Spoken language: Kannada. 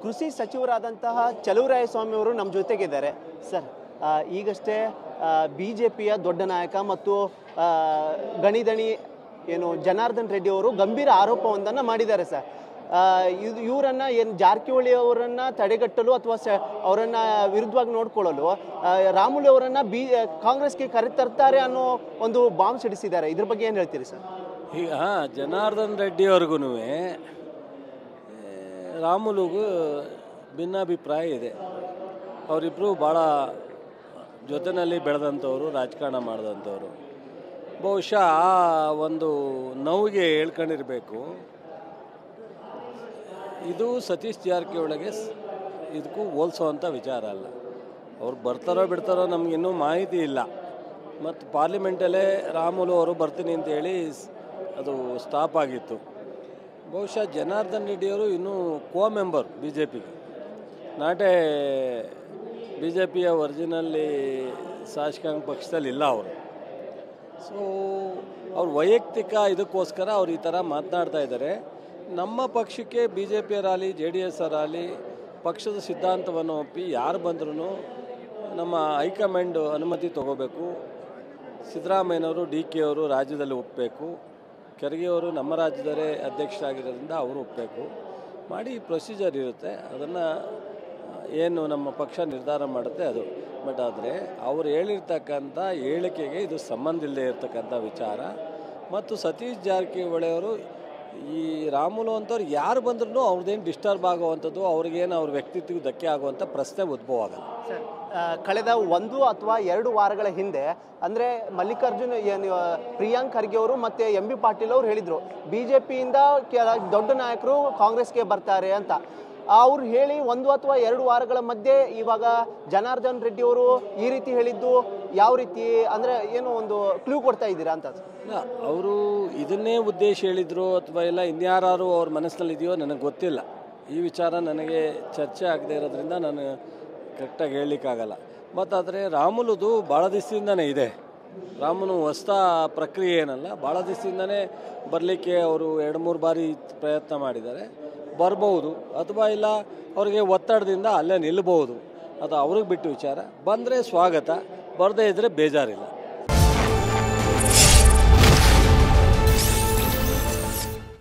ಕೃಷಿ ಸಚಿವರಾದಂತಹ ಚಲುವರಾಯಸ್ವಾಮಿ ಅವರು ನಮ್ಮ ಜೊತೆಗಿದ್ದಾರೆ ಸರ್. ಈಗಷ್ಟೇ ಬಿಜೆಪಿಯ ದೊಡ್ಡ ನಾಯಕ ಮತ್ತು ಗಣಿದಣಿ ಏನು ಜನಾರ್ದನ್ ರೆಡ್ಡಿ ಅವರು ಗಂಭೀರ ಆರೋಪವೊಂದನ್ನು ಮಾಡಿದ್ದಾರೆ ಸರ್. ಇವರನ್ನ ಏನು ಜಾರಕಿಹೊಳಿ ಅವರನ್ನ ತಡೆಗಟ್ಟಲು ಅಥವಾ ಅವರನ್ನ ವಿರುದ್ಧವಾಗಿ ನೋಡ್ಕೊಳ್ಳಲು ರಾಮುಲು ಅವರನ್ನ ಕಾಂಗ್ರೆಸ್ಗೆ ಕರೆತರ್ತಾರೆ ಅನ್ನೋ ಒಂದು ಬಾಂಬ್ ಸಿಡಿಸಿದ್ದಾರೆ. ಇದ್ರ ಬಗ್ಗೆ ಏನು ಹೇಳ್ತೀರಿ ಸರ್? ಈಗ ಜನಾರ್ದನ್ ರೆಡ್ಡಿ ಅವ್ರಿಗೂ ರಾಮುಲುಗೂ ಭಿನ್ನಾಭಿಪ್ರಾಯ ಇದೆ. ಅವರಿಬ್ಬರು ಭಾಳ ಜೊತೆಯಲ್ಲಿ ಬೆಳೆದಂಥವ್ರು, ರಾಜಕಾರಣ ಮಾಡಿದಂಥವ್ರು. ಬಹುಶಃ ಆ ಒಂದು ನೋವಿಗೆ ಹೇಳ್ಕೊಂಡಿರಬೇಕು. ಇದು ಸತೀಶ್ ಜಾರಕಿಹೊಳಿಗೆ ಇದಕ್ಕೂ ಹೋಲಿಸೋವಂಥ ವಿಚಾರ ಅಲ್ಲ. ಅವ್ರು ಬರ್ತಾರೋ ಬಿಡ್ತಾರೋ ನಮಗಿನ್ನೂ ಮಾಹಿತಿ ಇಲ್ಲ. ಮತ್ತು ಪಾರ್ಲಿಮೆಂಟಲ್ಲೇ ರಾಮುಲು ಅವರು ಬರ್ತೀನಿ ಅಂತೇಳಿ ಅದು ಸ್ಟಾಪ್ ಆಗಿತ್ತು. ಬಹುಶಃ ಜನಾರ್ದನ್ ರೆಡ್ಡಿಯವರು ಇನ್ನೂ ಮೆಂಬರ್ ಬಿ ಜೆ ಪಿಗೆ, ನಾಟೇ ಬಿ ಜೆ ಪಿಯ ಒರಿಜಿನಲ್ಲಿ ಶಾಸಕಾಂಗ ಪಕ್ಷದಲ್ಲಿ ಇಲ್ಲ ಅವರು. ಸೊ ಅವ್ರ ವೈಯಕ್ತಿಕ ಇದಕ್ಕೋಸ್ಕರ ಅವ್ರು ಈ ಥರ ಮಾತನಾಡ್ತಾ ಇದ್ದಾರೆ. ನಮ್ಮ ಪಕ್ಷಕ್ಕೆ ಬಿ ಜೆ ಪಿಯರಾಗಲಿ ಜೆ ಡಿ ಎಸ್ ಅವರಾಗಲಿ ಪಕ್ಷದ ಸಿದ್ಧಾಂತವನ್ನು ಒಪ್ಪಿ ಯಾರು ಬಂದ್ರೂ ನಮ್ಮ ಹೈಕಮಾಂಡ್ ಅನುಮತಿ ತಗೋಬೇಕು. ಸಿದ್ದರಾಮಯ್ಯನವರು ಡಿ ಕೆ ಅವರು ರಾಜ್ಯದಲ್ಲಿ ಒಪ್ಪಬೇಕು. ಖರ್ಗೆ ಅವರು ನಮ್ಮ ರಾಜ್ಯದಲ್ಲೇ ಅಧ್ಯಕ್ಷರಾಗಿರೋದ್ರಿಂದ ಅವರು ಒಪ್ಪಬೇಕು ಮಾಡಿ ಪ್ರೊಸೀಜರ್ ಇರುತ್ತೆ. ಅದನ್ನು ಏನು ನಮ್ಮ ಪಕ್ಷ ನಿರ್ಧಾರ ಮಾಡುತ್ತೆ ಅದು. ಬಟ್ ಆದರೆ ಅವರು ಹೇಳಿರ್ತಕ್ಕಂಥ ಹೇಳಿಕೆಗೆ ಇದು ಸಂಬಂಧ ಇಲ್ಲದೆ ಇರತಕ್ಕಂಥ ವಿಚಾರ. ಮತ್ತು ಸತೀಶ್ ಜಾರಕಿಹೊಳಿಯವರು ಈ ರಾಮುಲು ಅಂತವ್ರು ಯಾರು ಬಂದ್ರೂ ಅವ್ರದ್ದೇನು ಡಿಸ್ಟರ್ಬ್ ಆಗುವಂಥದ್ದು, ಅವ್ರಿಗೇನು ಅವ್ರ ವ್ಯಕ್ತಿತ್ವಕ್ಕೆ ಧಕ್ಕೆ ಆಗುವಂಥ ಪ್ರಶ್ನೆ ಉದ್ಭವ ಆಗಲ್ಲ. ಕಳೆದ 1 ಅಥವಾ 2 ವಾರಗಳ ಹಿಂದೆ ಅಂದರೆ ಮಲ್ಲಿಕಾರ್ಜುನ್ ಪ್ರಿಯಾಂಕ್ ಖರ್ಗೆ ಅವರು ಮತ್ತು ಎಂ ಬಿ ಪಾಟೀಲ್ ಅವರು ಹೇಳಿದರು ಬಿಜೆಪಿಯಿಂದ ದೊಡ್ಡ ನಾಯಕರು ಕಾಂಗ್ರೆಸ್ಗೆ ಬರ್ತಾರೆ ಅಂತ. ಅವ್ರು ಹೇಳಿ 1 ಅಥವಾ 2 ವಾರಗಳ ಮಧ್ಯೆ ಇವಾಗ ಜನಾರ್ದನ್ ರೆಡ್ಡಿ ಅವರು ಈ ರೀತಿ ಹೇಳಿದ್ದು ಯಾವ ರೀತಿ ಅಂದರೆ ಏನು ಒಂದು ಕ್ಲೂ ಕೊಡ್ತಾ ಇದ್ದೀರಾ ಅಂತ? ಇಲ್ಲ, ಅವರು ಇದನ್ನೇ ಉದ್ದೇಶ ಹೇಳಿದ್ರು ಅಥವಾ ಇಲ್ಲ ಇನ್ಯಾರು ಅವ್ರ ಮನಸ್ಸಿನಲ್ಲಿದೆಯೋ ನನಗೆ ಗೊತ್ತಿಲ್ಲ. ಈ ವಿಚಾರ ನನಗೆ ಚರ್ಚೆ ಆಗದೆ ಇರೋದ್ರಿಂದ ನಾನು ಕರೆಕ್ಟಾಗಿ ಹೇಳಲಿಕ್ಕಾಗಲ್ಲ. ಮತ್ತು ಆದರೆ ರಾಮುಲುದು ಭಾಳ ದಿವಸದಿಂದನೇ ಇದೆ. ರಾಮುಲು ಹೊಸ ಪ್ರಕ್ರಿಯೆ ಏನಲ್ಲ, ಭಾಳ ದಿವಸದಿಂದನೇ ಬರಲಿಕ್ಕೆ ಅವರು 2-3 ಬಾರಿ ಪ್ರಯತ್ನ ಮಾಡಿದ್ದಾರೆ. ಬರ್ಬೋದು ಅಥವಾ ಇಲ್ಲ ಅವ್ರಿಗೆ ಒತ್ತಡದಿಂದ ಅಲ್ಲೇ ನಿಲ್ಲಬಹುದು. ಅದು ಅವ್ರಿಗೆ ಬಿಟ್ಟು ವಿಚಾರ. ಬಂದರೆ ಸ್ವಾಗತ, ಬರದೇ ಇದ್ದರೆ ಬೇಜಾರಿಲ್ಲ.